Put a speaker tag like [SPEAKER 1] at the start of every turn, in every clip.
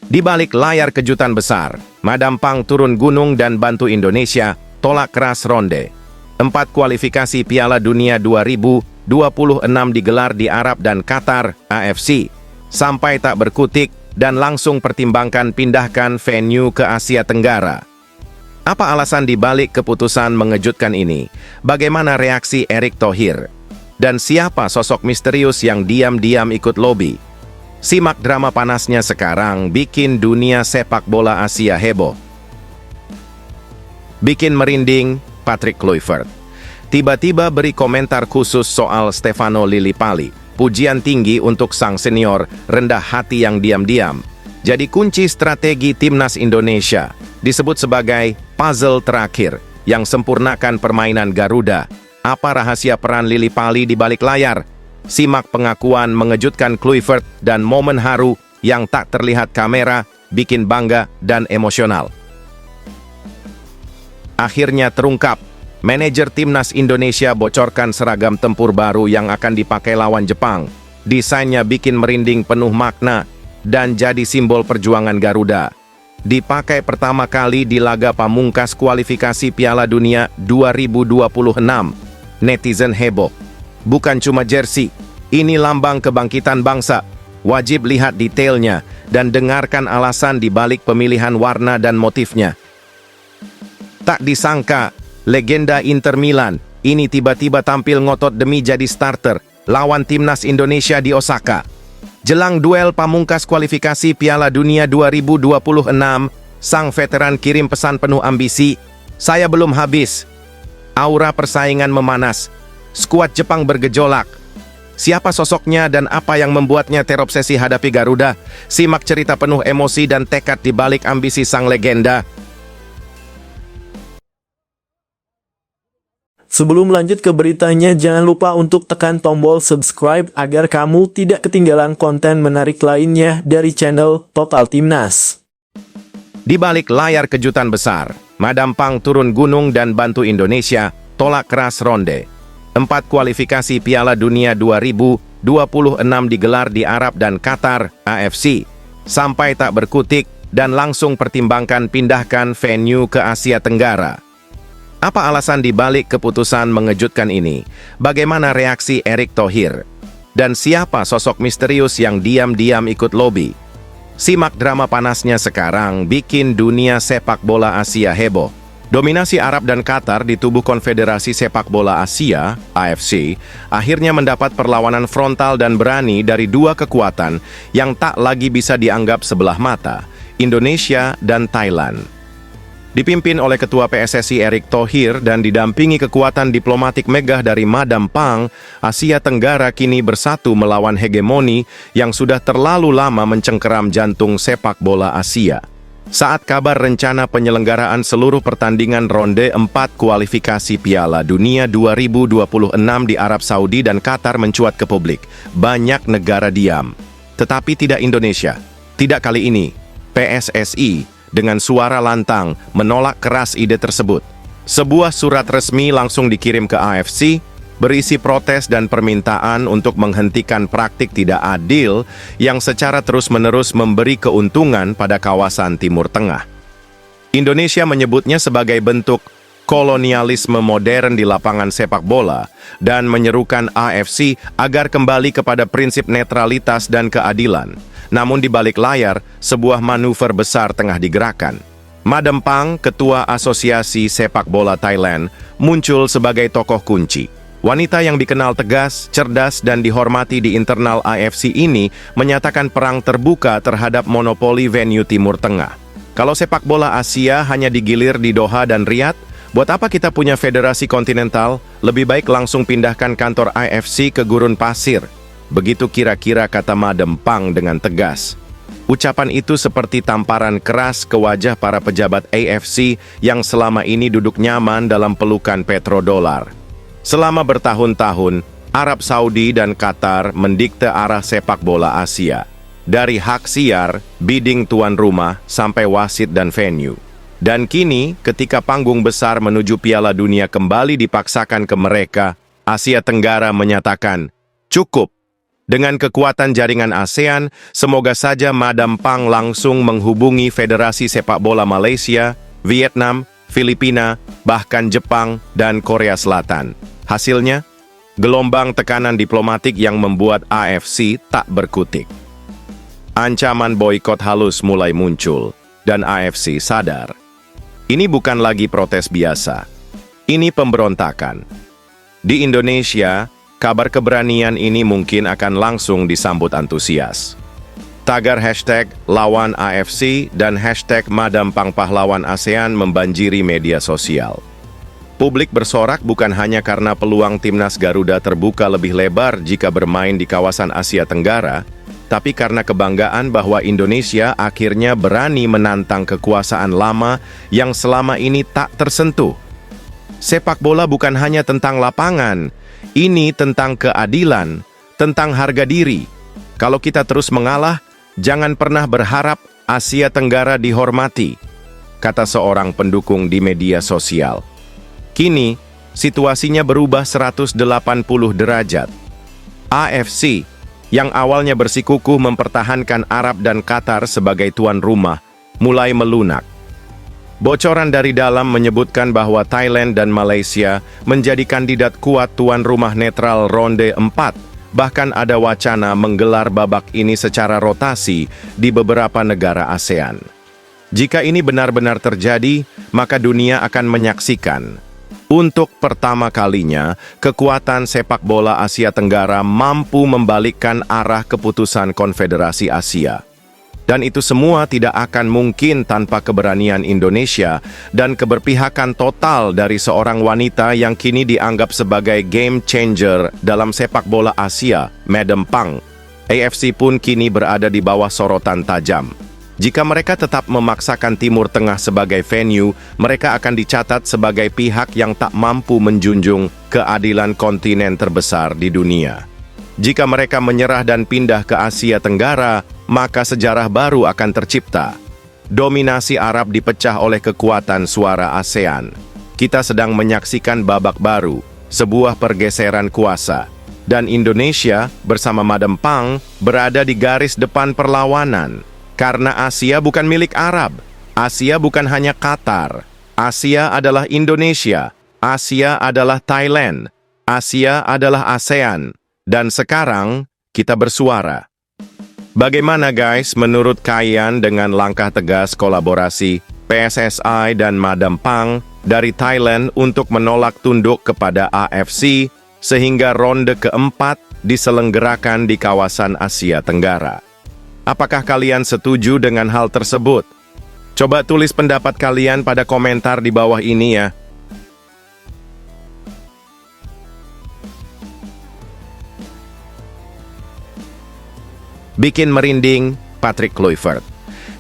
[SPEAKER 1] Di balik layar kejutan besar, Madam Pang turun gunung dan bantu Indonesia tolak keras ronde. 4 kualifikasi Piala Dunia 2026 digelar di Arab dan Qatar, AFC. Sampai tak berkutik dan langsung pertimbangkan pindahkan venue ke Asia Tenggara. Apa alasan dibalik keputusan mengejutkan ini? Bagaimana reaksi Erick Thohir? Dan siapa sosok misterius yang diam-diam ikut lobi? Simak drama panasnya sekarang bikin dunia sepak bola Asia heboh. Bikin merinding, Patrick Kluivert. Tiba-tiba beri komentar khusus soal Stefano Lillipali. Pujian tinggi untuk sang senior, rendah hati yang diam-diam. Jadi kunci strategi timnas Indonesia. Disebut sebagai puzzle terakhir yang sempurnakan permainan Garuda. Apa rahasia peran Lillipali di balik layar? Simak pengakuan mengejutkan Kluivert dan momen haru yang tak terlihat kamera, bikin bangga dan emosional. Akhirnya terungkap, manajer timnas Indonesia bocorkan seragam tempur baru yang akan dipakai lawan Jepang. Desainnya bikin merinding penuh makna dan jadi simbol perjuangan Garuda. Dipakai pertama kali di laga pamungkas kualifikasi Piala Dunia 2026. Netizen heboh. Bukan cuma jersey, ini lambang kebangkitan bangsa. Wajib lihat detailnya dan dengarkan alasan di balik pemilihan warna dan motifnya. Tak disangka, legenda Inter Milan ini tiba-tiba tampil ngotot demi jadi starter lawan timnas Indonesia di Osaka. Jelang duel pamungkas kualifikasi Piala Dunia 2026, sang veteran kirim pesan penuh ambisi, "Saya belum habis." Aura persaingan memanas. Skuad Jepang bergejolak. Siapa sosoknya dan apa yang membuatnya terobsesi hadapi Garuda? Simak cerita penuh emosi dan tekad di balik ambisi sang legenda.
[SPEAKER 2] Sebelum lanjut ke beritanya, jangan lupa untuk tekan tombol subscribe agar kamu tidak ketinggalan konten menarik lainnya dari channel Total Timnas.
[SPEAKER 1] Di balik layar kejutan besar, Madam Pang turun gunung dan bantu Indonesia tolak keras ronde. 4 kualifikasi Piala Dunia 2026 digelar di Arab dan Qatar, AFC. Sampai tak berkutik dan langsung pertimbangkan pindahkan venue ke Asia Tenggara. Apa alasan dibalik keputusan mengejutkan ini? Bagaimana reaksi Erick Thohir? Dan siapa sosok misterius yang diam-diam ikut lobi? Simak drama panasnya sekarang bikin dunia sepak bola Asia heboh. Dominasi Arab dan Qatar di tubuh Konfederasi Sepak Bola Asia, AFC, akhirnya mendapat perlawanan frontal dan berani dari dua kekuatan yang tak lagi bisa dianggap sebelah mata, Indonesia dan Thailand. Dipimpin oleh Ketua PSSI Erick Thohir dan didampingi kekuatan diplomatik megah dari Madam Pang, Asia Tenggara kini bersatu melawan hegemoni yang sudah terlalu lama mencengkeram jantung sepak bola Asia. Saat kabar rencana penyelenggaraan seluruh pertandingan ronde 4 kualifikasi Piala Dunia 2026 di Arab Saudi dan Qatar mencuat ke publik, banyak negara diam. Tetapi tidak Indonesia. Tidak kali ini. PSSI dengan suara lantang menolak keras ide tersebut. Sebuah surat resmi langsung dikirim ke AFC, berisi protes dan permintaan untuk menghentikan praktik tidak adil yang secara terus-menerus memberi keuntungan pada kawasan Timur Tengah. Indonesia menyebutnya sebagai bentuk kolonialisme modern di lapangan sepak bola dan menyerukan AFC agar kembali kepada prinsip netralitas dan keadilan. Namun di balik layar, sebuah manuver besar tengah digerakkan. Madam Pang, Ketua Asosiasi Sepak Bola Thailand, muncul sebagai tokoh kunci. Wanita yang dikenal tegas, cerdas, dan dihormati di internal AFC ini menyatakan perang terbuka terhadap monopoli venue Timur Tengah. Kalau sepak bola Asia hanya digilir di Doha dan Riyadh, buat apa kita punya federasi kontinental? Lebih baik langsung pindahkan kantor AFC ke Gurun Pasir. Begitu kira-kira kata Madam Pang dengan tegas. Ucapan itu seperti tamparan keras ke wajah para pejabat AFC yang selama ini duduk nyaman dalam pelukan petrodolar. Selama bertahun-tahun, Arab Saudi dan Qatar mendikte arah sepak bola Asia. Dari hak siar, bidding tuan rumah, sampai wasit dan venue. Dan kini, ketika panggung besar menuju Piala Dunia kembali dipaksakan ke mereka, Asia Tenggara menyatakan, cukup. Dengan kekuatan jaringan ASEAN, semoga saja Madam Pang langsung menghubungi Federasi Sepak Bola Malaysia, Vietnam, Filipina, bahkan Jepang dan Korea Selatan. Hasilnya, gelombang tekanan diplomatik yang membuat AFC tak berkutik. Ancaman boikot halus mulai muncul, dan AFC sadar. Ini bukan lagi protes biasa. Ini pemberontakan. Di Indonesia, kabar keberanian ini mungkin akan langsung disambut antusias. Tagar hashtag lawan AFC dan hashtag Madam Pang Pahlawan ASEAN membanjiri media sosial. Publik bersorak bukan hanya karena peluang timnas Garuda terbuka lebih lebar jika bermain di kawasan Asia Tenggara, tapi karena kebanggaan bahwa Indonesia akhirnya berani menantang kekuasaan lama yang selama ini tak tersentuh. Sepak bola bukan hanya tentang lapangan, ini tentang keadilan, tentang harga diri. Kalau kita terus mengalah, jangan pernah berharap Asia Tenggara dihormati, kata seorang pendukung di media sosial. Kini, situasinya berubah 180 derajat. AFC, yang awalnya bersikukuh mempertahankan Arab dan Qatar sebagai tuan rumah, mulai melunak. Bocoran dari dalam menyebutkan bahwa Thailand dan Malaysia menjadi kandidat kuat tuan rumah netral ronde 4, bahkan ada wacana menggelar babak ini secara rotasi di beberapa negara ASEAN. Jika ini benar-benar terjadi, maka dunia akan menyaksikan. Untuk pertama kalinya, kekuatan sepak bola Asia Tenggara mampu membalikkan arah keputusan Konfederasi Asia. Dan itu semua tidak akan mungkin tanpa keberanian Indonesia dan keberpihakan total dari seorang wanita yang kini dianggap sebagai game changer dalam sepak bola Asia, Madam Pang. AFC pun kini berada di bawah sorotan tajam. Jika mereka tetap memaksakan Timur Tengah sebagai venue, mereka akan dicatat sebagai pihak yang tak mampu menjunjung keadilan kontinen terbesar di dunia. Jika mereka menyerah dan pindah ke Asia Tenggara, maka sejarah baru akan tercipta. Dominasi Arab dipecah oleh kekuatan suara ASEAN. Kita sedang menyaksikan babak baru, sebuah pergeseran kuasa. Dan Indonesia bersama Madam Pang berada di garis depan perlawanan. Karena Asia bukan milik Arab. Asia bukan hanya Qatar. Asia adalah Indonesia. Asia adalah Thailand. Asia adalah ASEAN. Dan sekarang, kita bersuara. Bagaimana guys menurut kalian dengan langkah tegas kolaborasi PSSI dan Madam Pang dari Thailand untuk menolak tunduk kepada AFC sehingga ronde keempat diselenggarakan di kawasan Asia Tenggara? Apakah kalian setuju dengan hal tersebut? Coba tulis pendapat kalian pada komentar di bawah ini ya. Bikin merinding, Patrick Kluivert.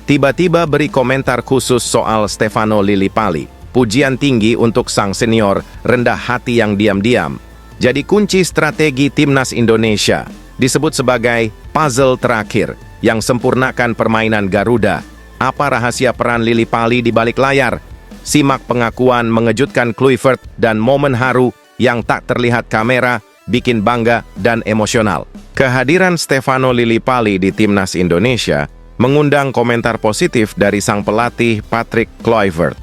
[SPEAKER 1] Tiba-tiba beri komentar khusus soal Stefano Lillipali. Pujian tinggi untuk sang senior, rendah hati yang diam-diam. Jadi kunci strategi timnas Indonesia. Disebut sebagai puzzle terakhir yang sempurnakan permainan Garuda. Apa rahasia peran Lillipali di balik layar? Simak pengakuan mengejutkan Kluivert dan momen haru yang tak terlihat kamera, bikin bangga dan emosional. Kehadiran Stefano Lillipali di timnas Indonesia mengundang komentar positif dari sang pelatih Patrick Kluivert.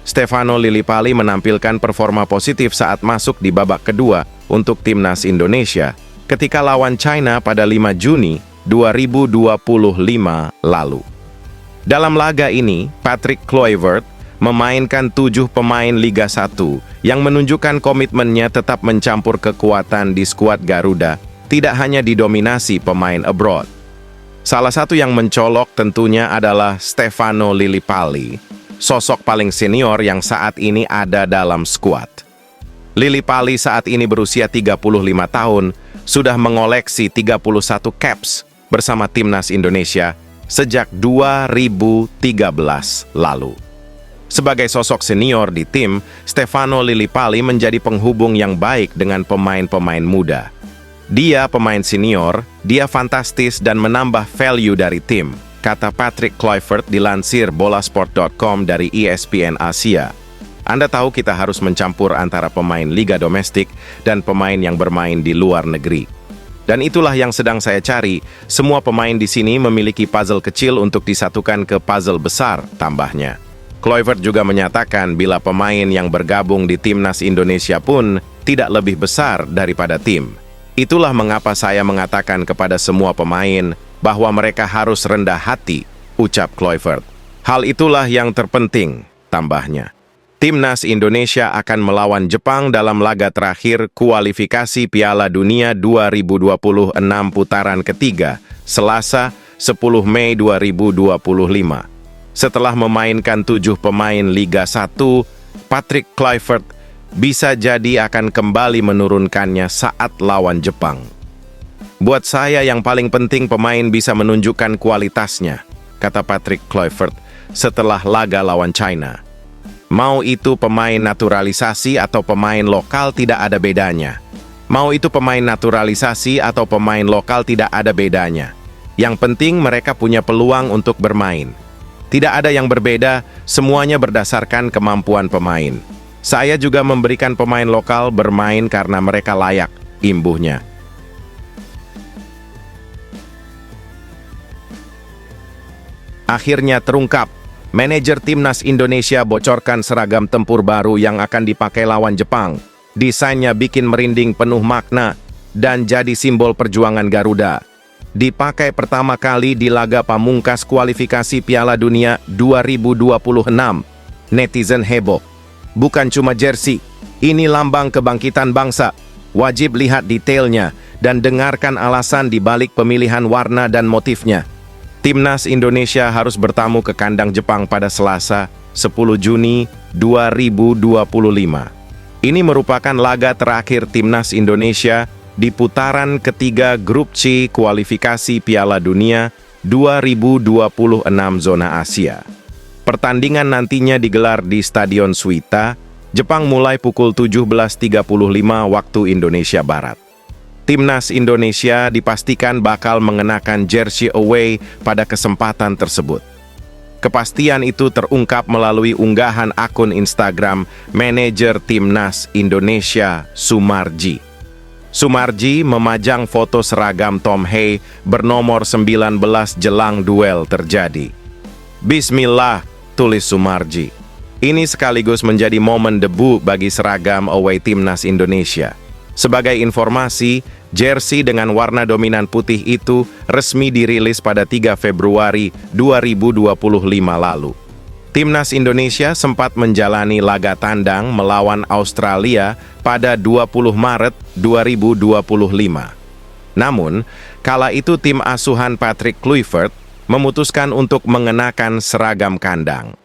[SPEAKER 1] Stefano Lillipali menampilkan performa positif saat masuk di babak kedua untuk timnas Indonesia ketika lawan China pada 5 Juni 2025 lalu. Dalam laga ini, Patrick Kluivert memainkan 7 pemain Liga 1 yang menunjukkan komitmennya tetap mencampur kekuatan di skuad Garuda, tidak hanya didominasi pemain abroad. Salah satu yang mencolok tentunya adalah Stefano Lillipali, sosok paling senior yang saat ini ada dalam skuad. Lillipali saat ini berusia 35 tahun, sudah mengoleksi 31 caps bersama timnas Indonesia sejak 2013 lalu. Sebagai sosok senior di tim, Stefano Lillipali menjadi penghubung yang baik dengan pemain-pemain muda. Dia pemain senior, dia fantastis dan menambah value dari tim, kata Patrick Kluivert dilansir bolasport.com dari ESPN Asia. Anda tahu kita harus mencampur antara pemain liga domestik dan pemain yang bermain di luar negeri. Dan itulah yang sedang saya cari. Semua pemain di sini memiliki puzzle kecil untuk disatukan ke puzzle besar, tambahnya. Kluivert juga menyatakan bila pemain yang bergabung di Timnas Indonesia pun tidak lebih besar daripada tim. Itulah mengapa saya mengatakan kepada semua pemain bahwa mereka harus rendah hati, ucap Kluivert. Hal itulah yang terpenting, tambahnya. Timnas Indonesia akan melawan Jepang dalam laga terakhir kualifikasi Piala Dunia 2026 putaran ketiga, Selasa, 10 Mei 2025. Setelah memainkan 7 pemain Liga 1, Patrick Kluivert bisa jadi akan kembali menurunkannya saat lawan Jepang. Buat saya yang paling penting pemain bisa menunjukkan kualitasnya, kata Patrick Kluivert setelah laga lawan China. Mau itu pemain naturalisasi atau pemain lokal tidak ada bedanya. Mau itu pemain naturalisasi atau pemain lokal tidak ada bedanya. Yang penting mereka punya peluang untuk bermain. Tidak ada yang berbeda, semuanya berdasarkan kemampuan pemain. Saya juga memberikan pemain lokal bermain karena mereka layak, imbuhnya. Akhirnya terungkap. Manajer Timnas Indonesia bocorkan seragam tempur baru yang akan dipakai lawan Jepang. Desainnya bikin merinding penuh makna dan jadi simbol perjuangan Garuda. Dipakai pertama kali di laga pamungkas kualifikasi Piala Dunia 2026. Netizen heboh. Bukan cuma jersey, ini lambang kebangkitan bangsa. Wajib lihat detailnya dan dengarkan alasan di balik pemilihan warna dan motifnya. Timnas Indonesia harus bertamu ke kandang Jepang pada Selasa, 10 Juni 2025. Ini merupakan laga terakhir Timnas Indonesia di putaran ketiga Grup C kualifikasi Piala Dunia 2026 zona Asia. Pertandingan nantinya digelar di Stadion Suita, Jepang mulai pukul 17.35 waktu Indonesia Barat. Timnas Indonesia dipastikan bakal mengenakan jersey away pada kesempatan tersebut. Kepastian itu terungkap melalui unggahan akun Instagram manajer Timnas Indonesia, Sumarji. Sumarji memajang foto seragam Tom Hay bernomor 19 jelang duel terjadi. Bismillah, tulis Sumarji. Ini sekaligus menjadi momen debu bagi seragam away Timnas Indonesia. Sebagai informasi, jersey dengan warna dominan putih itu resmi dirilis pada 3 Februari 2025 lalu. Timnas Indonesia sempat menjalani laga tandang melawan Australia pada 20 Maret 2025. Namun, kala itu tim asuhan Patrick Kluivert memutuskan untuk mengenakan seragam kandang.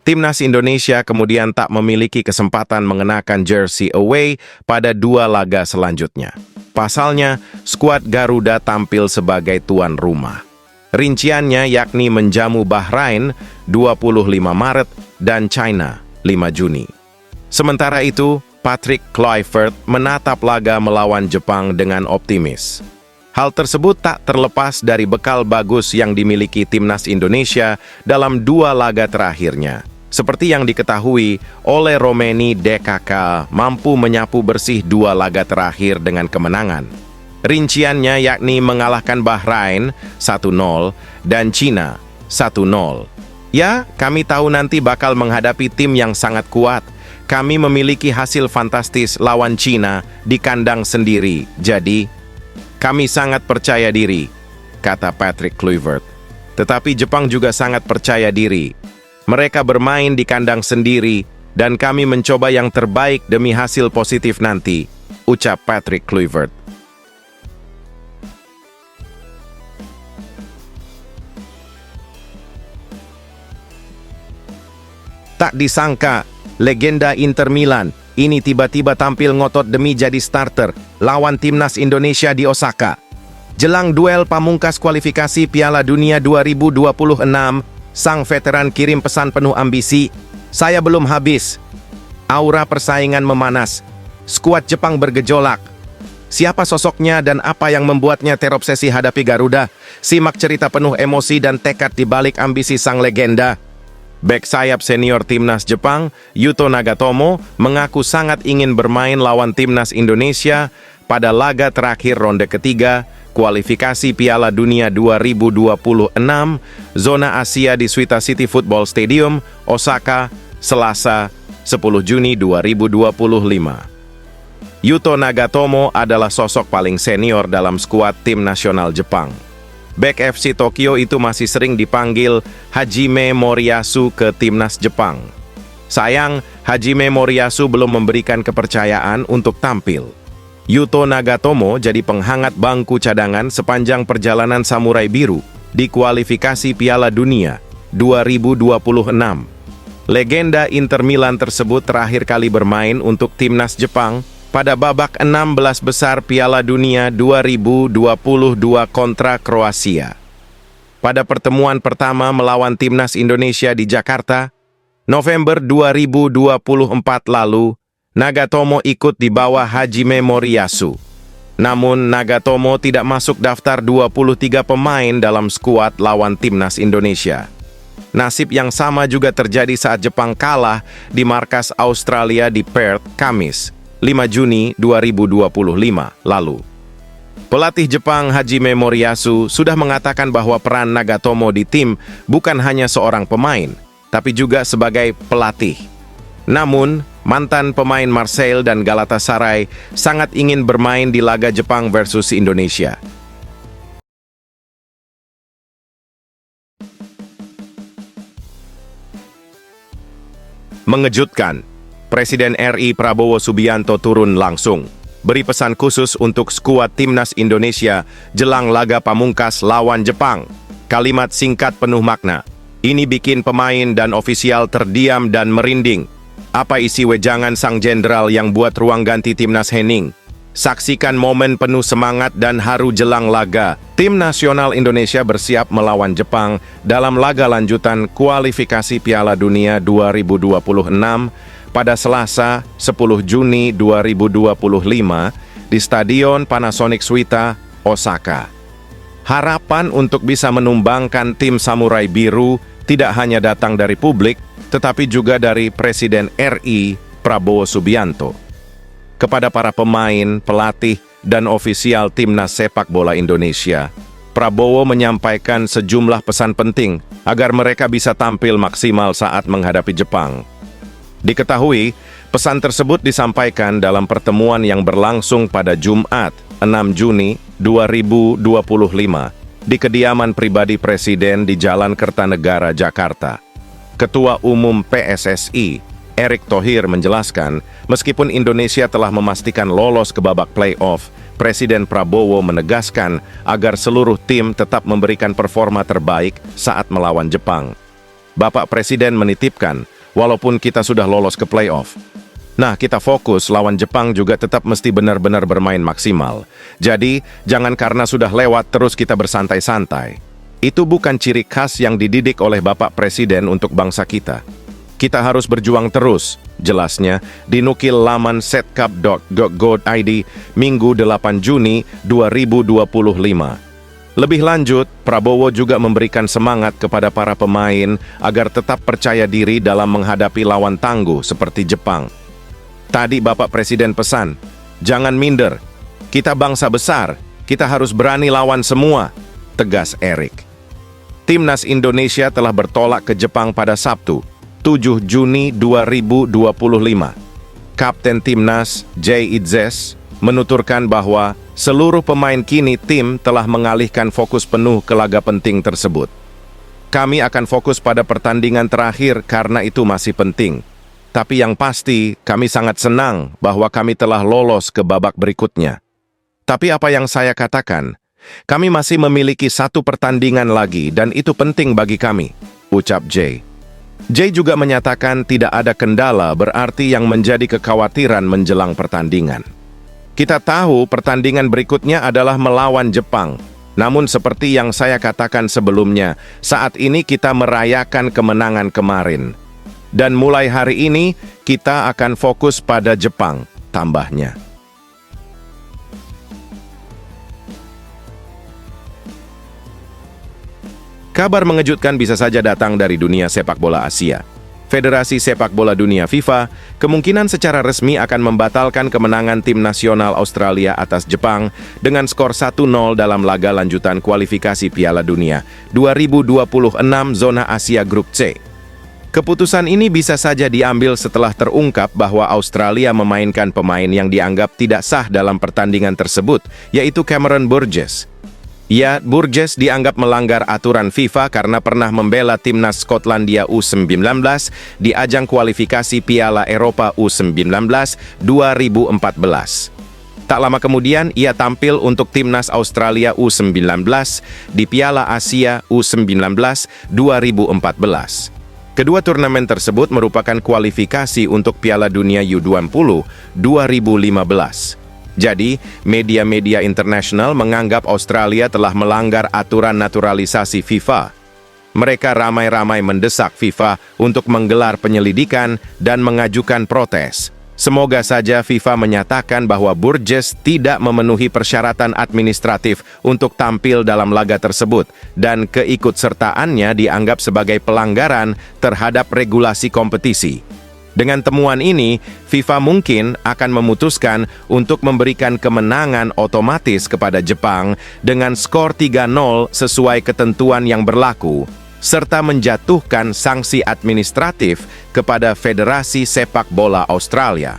[SPEAKER 1] Timnas Indonesia kemudian tak memiliki kesempatan mengenakan jersey away pada 2 laga selanjutnya. Pasalnya, skuad Garuda tampil sebagai tuan rumah. Rinciannya yakni menjamu Bahrain 25 Maret dan China 5 Juni. Sementara itu, Patrick Kluivert menatap laga melawan Jepang dengan optimis. Hal tersebut tak terlepas dari bekal bagus yang dimiliki Timnas Indonesia dalam 2 laga terakhirnya. Seperti yang diketahui, oleh Romeni DKK mampu menyapu bersih 2 laga terakhir dengan kemenangan. Rinciannya yakni mengalahkan Bahrain 1-0 dan China 1-0. Ya, kami tahu nanti bakal menghadapi tim yang sangat kuat. Kami memiliki hasil fantastis lawan China di kandang sendiri, jadi kami sangat percaya diri, kata Patrick Kluivert. Tetapi Jepang juga sangat percaya diri. Mereka bermain di kandang sendiri, dan kami mencoba yang terbaik demi hasil positif nanti, ucap Patrick Kluivert. Tak disangka, legenda Inter Milan ini tiba-tiba tampil ngotot demi jadi starter lawan Timnas Indonesia di Osaka. Jelang duel pamungkas kualifikasi Piala Dunia 2026, sang veteran kirim pesan penuh ambisi, "Saya belum habis." Aura persaingan memanas. Skuad Jepang bergejolak. Siapa sosoknya dan apa yang membuatnya terobsesi hadapi Garuda? Simak cerita penuh emosi dan tekad di balik ambisi sang legenda. Bek sayap senior Timnas Jepang, Yuto Nagatomo, mengaku sangat ingin bermain lawan Timnas Indonesia pada laga terakhir ronde ketiga kualifikasi Piala Dunia 2026 zona Asia di Suita City Football Stadium, Osaka, Selasa, 10 Juni 2025. Yuto Nagatomo adalah sosok paling senior dalam skuad tim nasional Jepang. Bek FC Tokyo itu masih sering dipanggil Hajime Moriyasu ke timnas Jepang. Sayang, Hajime Moriyasu belum memberikan kepercayaan untuk tampil. Yuto Nagatomo jadi penghangat bangku cadangan sepanjang perjalanan Samurai Biru di kualifikasi Piala Dunia 2026. Legenda Inter Milan tersebut terakhir kali bermain untuk timnas Jepang pada babak 16 besar Piala Dunia 2022 kontra Kroasia. Pada pertemuan pertama melawan timnas Indonesia di Jakarta, November 2024 lalu, Nagatomo ikut di bawah Hajime Moriyasu. Namun, Nagatomo tidak masuk daftar 23 pemain dalam skuad lawan timnas Indonesia. Nasib yang sama juga terjadi saat Jepang kalah di markas Australia di Perth, Kamis, 5 Juni 2025 lalu. Pelatih Jepang Hajime Moriyasu sudah mengatakan bahwa peran Nagatomo di tim bukan hanya seorang pemain, tapi juga sebagai pelatih. Namun, mantan pemain Marseille dan Galatasaray sangat ingin bermain di laga Jepang versus Indonesia. Mengejutkan, Presiden RI Prabowo Subianto turun langsung, beri pesan khusus untuk skuad timnas Indonesia jelang laga pamungkas lawan Jepang. Kalimat singkat penuh makna. Ini bikin pemain dan ofisial terdiam dan merinding. Apa isi wejangan sang jenderal yang buat ruang ganti timnas hening? Saksikan momen penuh semangat dan haru jelang laga. Tim nasional Indonesia bersiap melawan Jepang dalam laga lanjutan kualifikasi Piala Dunia 2026 pada Selasa 10 Juni 2025 di Stadion Panasonic Suita, Osaka. Harapan untuk bisa menumbangkan tim Samurai Biru tidak hanya datang dari publik, tetapi juga dari Presiden RI Prabowo Subianto. Kepada para pemain, pelatih, dan ofisial timnas sepak bola Indonesia, Prabowo menyampaikan sejumlah pesan penting agar mereka bisa tampil maksimal saat menghadapi Jepang. Diketahui, pesan tersebut disampaikan dalam pertemuan yang berlangsung pada Jumat, 6 Juni 2025, di kediaman pribadi Presiden di Jalan Kertanegara, Jakarta. Ketua Umum PSSI, Erick Thohir menjelaskan, meskipun Indonesia telah memastikan lolos ke babak play-off, Presiden Prabowo menegaskan agar seluruh tim tetap memberikan performa terbaik saat melawan Jepang. Bapak Presiden menitipkan, walaupun kita sudah lolos ke play-off, nah kita fokus lawan Jepang juga tetap mesti benar-benar bermain maksimal. Jadi, jangan karena sudah lewat terus kita bersantai-santai. Itu bukan ciri khas yang dididik oleh Bapak Presiden untuk bangsa kita. Kita harus berjuang terus, jelasnya, dinukil laman setcup.go.id Minggu 8 Juni 2025. Lebih lanjut, Prabowo juga memberikan semangat kepada para pemain agar tetap percaya diri dalam menghadapi lawan tangguh seperti Jepang. Tadi Bapak Presiden pesan, jangan minder, kita bangsa besar, kita harus berani lawan semua, tegas Erick. Timnas Indonesia telah bertolak ke Jepang pada Sabtu, 7 Juni 2025. Kapten Timnas, Jay Idzes, menuturkan bahwa seluruh pemain kini tim telah mengalihkan fokus penuh ke laga penting tersebut. Kami akan fokus pada pertandingan terakhir karena itu masih penting. Tapi yang pasti, kami sangat senang bahwa kami telah lolos ke babak berikutnya. Tapi apa yang saya katakan, kami masih memiliki satu pertandingan lagi dan itu penting bagi kami, ucap Jay. Jay juga menyatakan tidak ada kendala berarti yang menjadi kekhawatiran menjelang pertandingan. Kita tahu pertandingan berikutnya adalah melawan Jepang. Namun seperti yang saya katakan sebelumnya, saat ini kita merayakan kemenangan kemarin. Dan mulai hari ini, kita akan fokus pada Jepang, tambahnya. Kabar mengejutkan bisa saja datang dari dunia sepak bola Asia. Federasi Sepak Bola Dunia FIFA kemungkinan secara resmi akan membatalkan kemenangan tim nasional Australia atas Jepang dengan skor 1-0 dalam laga lanjutan kualifikasi Piala Dunia 2026 zona Asia Grup C. Keputusan ini bisa saja diambil setelah terungkap bahwa Australia memainkan pemain yang dianggap tidak sah dalam pertandingan tersebut, yaitu Cameron Burgess. Ya, Burgess dianggap melanggar aturan FIFA karena pernah membela timnas Skotlandia U19 di ajang kualifikasi Piala Eropa U19 2014. Tak lama kemudian, ia tampil untuk timnas Australia U19 di Piala Asia U19 2014. Kedua turnamen tersebut merupakan kualifikasi untuk Piala Dunia U20 2015. Jadi, media-media internasional menganggap Australia telah melanggar aturan naturalisasi FIFA. Mereka ramai-ramai mendesak FIFA untuk menggelar penyelidikan dan mengajukan protes. Semoga saja FIFA menyatakan bahwa Burgess tidak memenuhi persyaratan administratif untuk tampil dalam laga tersebut dan keikutsertaannya dianggap sebagai pelanggaran terhadap regulasi kompetisi. Dengan temuan ini, FIFA mungkin akan memutuskan untuk memberikan kemenangan otomatis kepada Jepang dengan skor 3-0 sesuai ketentuan yang berlaku, serta menjatuhkan sanksi administratif kepada Federasi Sepak Bola Australia.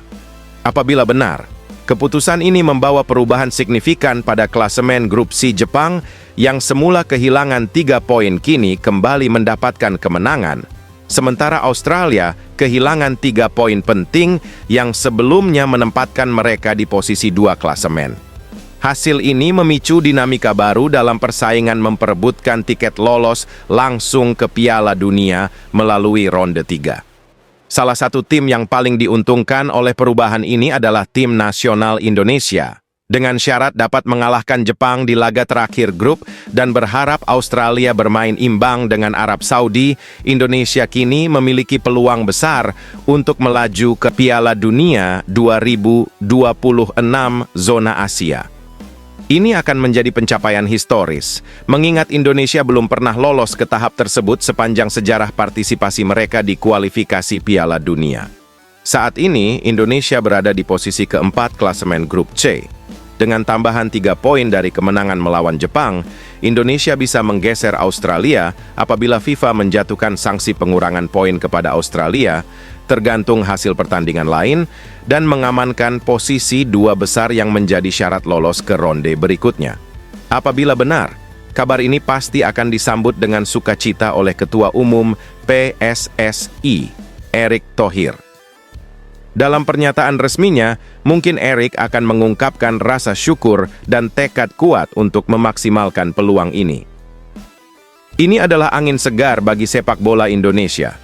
[SPEAKER 1] Apabila benar, keputusan ini membawa perubahan signifikan pada klasemen Grup C Jepang yang semula kehilangan 3 poin kini kembali mendapatkan kemenangan, sementara Australia kehilangan 3 poin penting yang sebelumnya menempatkan mereka di posisi 2 klasemen. Hasil ini memicu dinamika baru dalam persaingan memperebutkan tiket lolos langsung ke Piala Dunia melalui ronde 3. Salah satu tim yang paling diuntungkan oleh perubahan ini adalah tim nasional Indonesia, dengan syarat dapat mengalahkan Jepang di laga terakhir grup dan berharap Australia bermain imbang dengan Arab Saudi. Indonesia kini memiliki peluang besar untuk melaju ke Piala Dunia 2026 zona Asia. Ini akan menjadi pencapaian historis, mengingat Indonesia belum pernah lolos ke tahap tersebut sepanjang sejarah partisipasi mereka di kualifikasi Piala Dunia. Saat ini, Indonesia berada di posisi keempat klasemen Grup C. Dengan tambahan 3 poin dari kemenangan melawan Jepang, Indonesia bisa menggeser Australia apabila FIFA menjatuhkan sanksi pengurangan poin kepada Australia, tergantung hasil pertandingan lain, dan mengamankan posisi 2 besar yang menjadi syarat lolos ke ronde berikutnya. Apabila benar, kabar ini pasti akan disambut dengan sukacita oleh Ketua Umum PSSI, Erick Thohir. Dalam pernyataan resminya, mungkin Erick akan mengungkapkan rasa syukur dan tekad kuat untuk memaksimalkan peluang ini. Ini adalah angin segar bagi sepak bola Indonesia.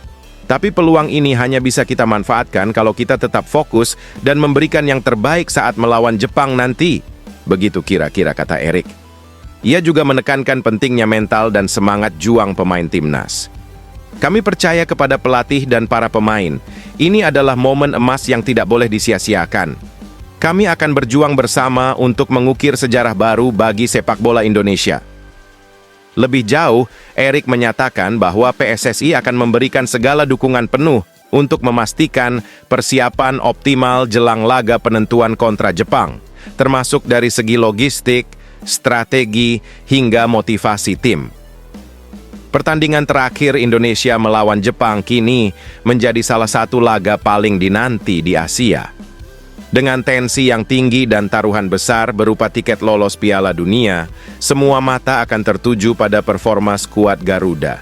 [SPEAKER 1] Tapi peluang ini hanya bisa kita manfaatkan kalau kita tetap fokus dan memberikan yang terbaik saat melawan Jepang nanti. Begitu kira-kira kata Erick. Ia juga menekankan pentingnya mental dan semangat juang pemain timnas. Kami percaya kepada pelatih dan para pemain. Ini adalah momen emas yang tidak boleh disia-siakan. Kami akan berjuang bersama untuk mengukir sejarah baru bagi sepak bola Indonesia. Lebih jauh, Erick menyatakan bahwa PSSI akan memberikan segala dukungan penuh untuk memastikan persiapan optimal jelang laga penentuan kontra Jepang, termasuk dari segi logistik, strategi, hingga motivasi tim. Pertandingan terakhir Indonesia melawan Jepang kini menjadi salah satu laga paling dinanti di Asia. Dengan tensi yang tinggi dan taruhan besar berupa tiket lolos Piala Dunia, semua mata akan tertuju pada performa skuad Garuda.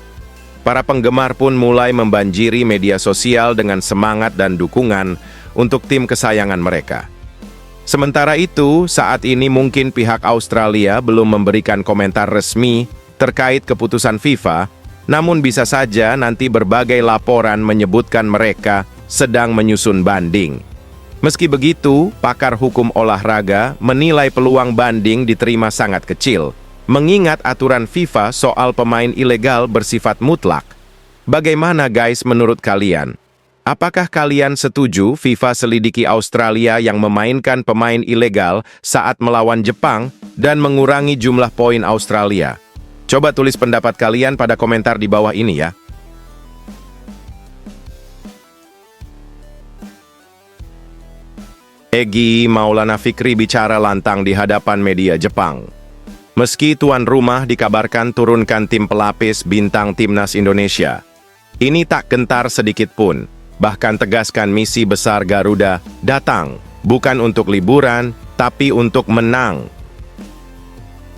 [SPEAKER 1] Para penggemar pun mulai membanjiri media sosial dengan semangat dan dukungan untuk tim kesayangan mereka. Sementara itu, saat ini mungkin pihak Australia belum memberikan komentar resmi terkait keputusan FIFA, namun bisa saja nanti berbagai laporan menyebutkan mereka sedang menyusun banding. Meski begitu, pakar hukum olahraga menilai peluang banding diterima sangat kecil, mengingat aturan FIFA soal pemain ilegal bersifat mutlak. Bagaimana guys menurut kalian? Apakah kalian setuju FIFA selidiki Australia yang memainkan pemain ilegal saat melawan Jepang dan mengurangi jumlah poin Australia? Coba tulis pendapat kalian pada komentar di bawah ini ya. Egy Maulana Fikri bicara lantang di hadapan media Jepang. Meski tuan rumah dikabarkan turunkan tim pelapis bintang timnas Indonesia, ini tak gentar sedikit pun, bahkan tegaskan misi besar Garuda datang bukan untuk liburan, tapi untuk menang.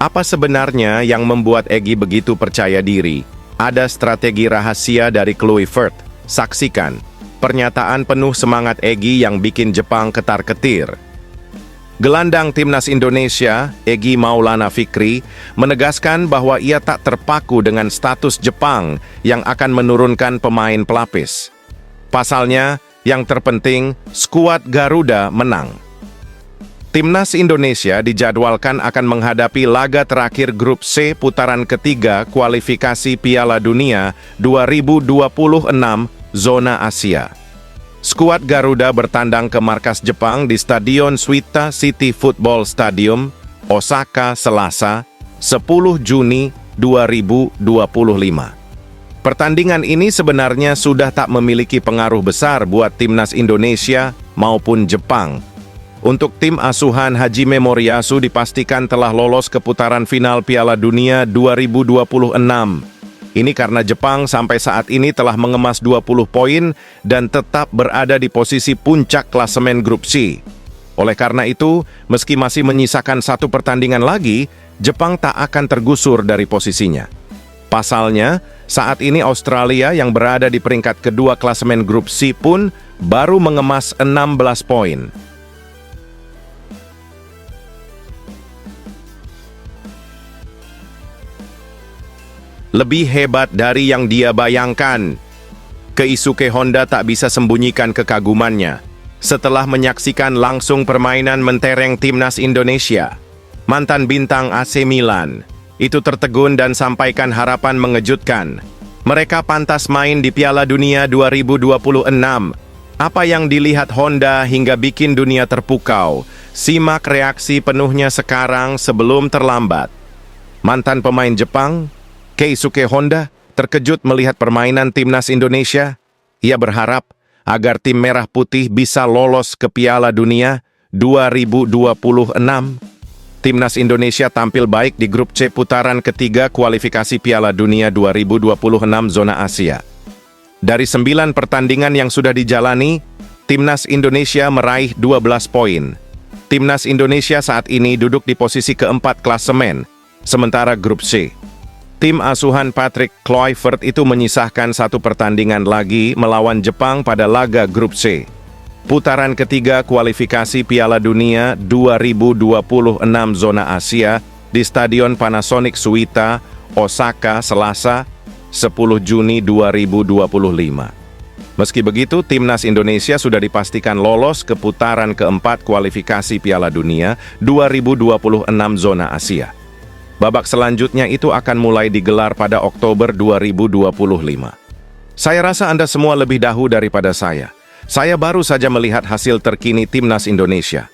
[SPEAKER 1] Apa sebenarnya yang membuat Egy begitu percaya diri? Ada strategi rahasia dari Kluivert. Saksikan pernyataan penuh semangat Egy yang bikin Jepang ketar-ketir. Gelandang timnas Indonesia, Egy Maulana Fikri, menegaskan bahwa ia tak terpaku dengan status Jepang yang akan menurunkan pemain pelapis. Pasalnya, yang terpenting, skuad Garuda menang. Timnas Indonesia dijadwalkan akan menghadapi laga terakhir Grup C putaran ketiga kualifikasi Piala Dunia 2026 zona Asia. Skuad Garuda bertandang ke markas Jepang di Stadion Suita City Football Stadium, Osaka, Selasa, 10 Juni 2025. Pertandingan ini sebenarnya sudah tak memiliki pengaruh besar buat timnas Indonesia maupun Jepang. Untuk tim asuhan Hajime Moriyasu dipastikan telah lolos ke putaran final Piala Dunia 2026. Ini karena Jepang sampai saat ini telah mengemas 20 poin dan tetap berada di posisi puncak klasemen Grup C. Oleh karena itu, meski masih menyisakan satu pertandingan lagi, Jepang tak akan tergusur dari posisinya. Pasalnya, saat ini Australia yang berada di peringkat kedua klasemen Grup C pun baru mengemas 16 poin. Lebih hebat dari yang dia bayangkan. Keisuke Honda tak bisa sembunyikan kekagumannya setelah menyaksikan langsung permainan mentereng timnas Indonesia. Mantan bintang AC Milan itu tertegun dan sampaikan harapan mengejutkan. Mereka pantas main di Piala Dunia 2026. Apa yang dilihat Honda hingga bikin dunia terpukau? Simak reaksi penuhnya sekarang sebelum terlambat. Mantan pemain Jepang, Keisuke Honda, terkejut melihat permainan timnas Indonesia. Ia berharap agar tim merah putih bisa lolos ke Piala Dunia 2026. Timnas Indonesia tampil baik di Grup C putaran ketiga kualifikasi Piala Dunia 2026 zona Asia. Dari 9 pertandingan yang sudah dijalani, timnas Indonesia meraih 12 poin. Timnas Indonesia saat ini duduk di posisi keempat klasemen, sementara Grup C. Tim asuhan Patrick Kluivert itu menyisahkan satu pertandingan lagi melawan Jepang pada laga Grup C. Putaran ketiga kualifikasi Piala Dunia 2026 zona Asia di Stadion Panasonic Suita, Osaka, Selasa, 10 Juni 2025. Meski begitu, timnas Indonesia sudah dipastikan lolos ke putaran keempat kualifikasi Piala Dunia 2026 zona Asia. Babak selanjutnya itu akan mulai digelar pada Oktober 2025. Saya rasa Anda semua lebih dahulu daripada saya. Saya baru saja melihat hasil terkini timnas Indonesia.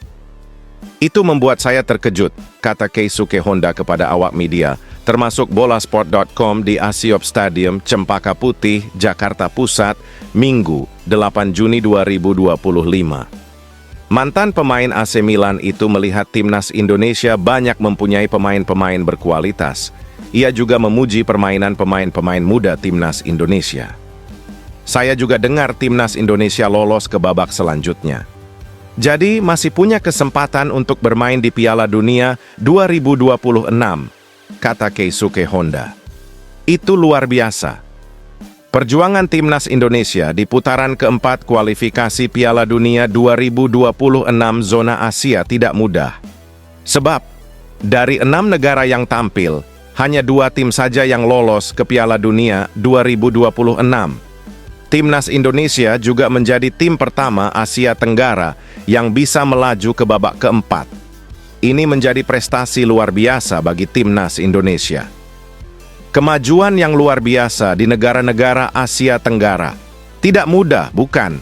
[SPEAKER 1] Itu membuat saya terkejut, kata Keisuke Honda kepada awak media, termasuk bolasport.com di Asiop Stadium, Cempaka Putih, Jakarta Pusat, Minggu, 8 Juni 2025. Mantan pemain AC Milan itu melihat timnas Indonesia banyak mempunyai pemain-pemain berkualitas. Ia juga memuji permainan pemain-pemain muda timnas Indonesia. Saya juga dengar timnas Indonesia lolos ke babak selanjutnya. Jadi masih punya kesempatan untuk bermain di Piala Dunia 2026, kata Keisuke Honda. Itu luar biasa. Perjuangan timnas Indonesia di putaran keempat kualifikasi Piala Dunia 2026 zona Asia tidak mudah. Sebab, dari 6 negara yang tampil, hanya 2 tim saja yang lolos ke Piala Dunia 2026. Timnas Indonesia juga menjadi tim pertama Asia Tenggara yang bisa melaju ke babak keempat. Ini menjadi prestasi luar biasa bagi timnas Indonesia. Kemajuan yang luar biasa di negara-negara Asia Tenggara. Tidak mudah, bukan?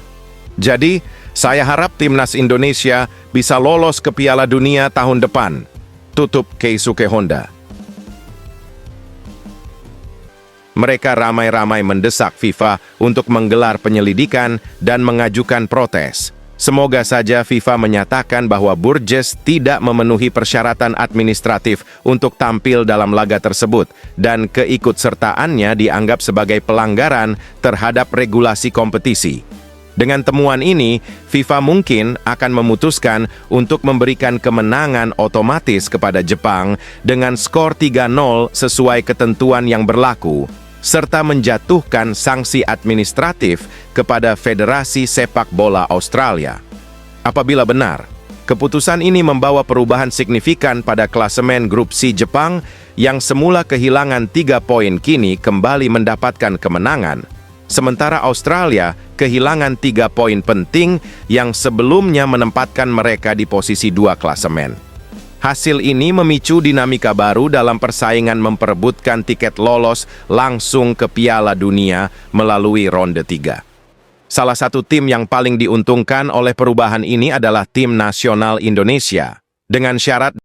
[SPEAKER 1] Jadi, saya harap timnas Indonesia bisa lolos ke Piala Dunia tahun depan. Tutup Keisuke Honda. Mereka ramai-ramai mendesak FIFA untuk menggelar penyelidikan dan mengajukan protes. Semoga saja FIFA menyatakan bahwa Burgess tidak memenuhi persyaratan administratif untuk tampil dalam laga tersebut dan keikutsertaannya dianggap sebagai pelanggaran terhadap regulasi kompetisi. Dengan temuan ini, FIFA mungkin akan memutuskan untuk memberikan kemenangan otomatis kepada Jepang dengan skor 3-0 sesuai ketentuan yang berlaku, serta menjatuhkan sanksi administratif kepada Federasi Sepak Bola Australia. Apabila benar, keputusan ini membawa perubahan signifikan pada klasemen grup C Jepang yang semula kehilangan 3 poin kini kembali mendapatkan kemenangan, sementara Australia kehilangan 3 poin penting yang sebelumnya menempatkan mereka di posisi 2 klasemen. Hasil ini memicu dinamika baru dalam persaingan memperebutkan tiket lolos langsung ke Piala Dunia melalui ronde 3. Salah satu tim yang paling diuntungkan oleh perubahan ini adalah tim nasional Indonesia, dengan syarat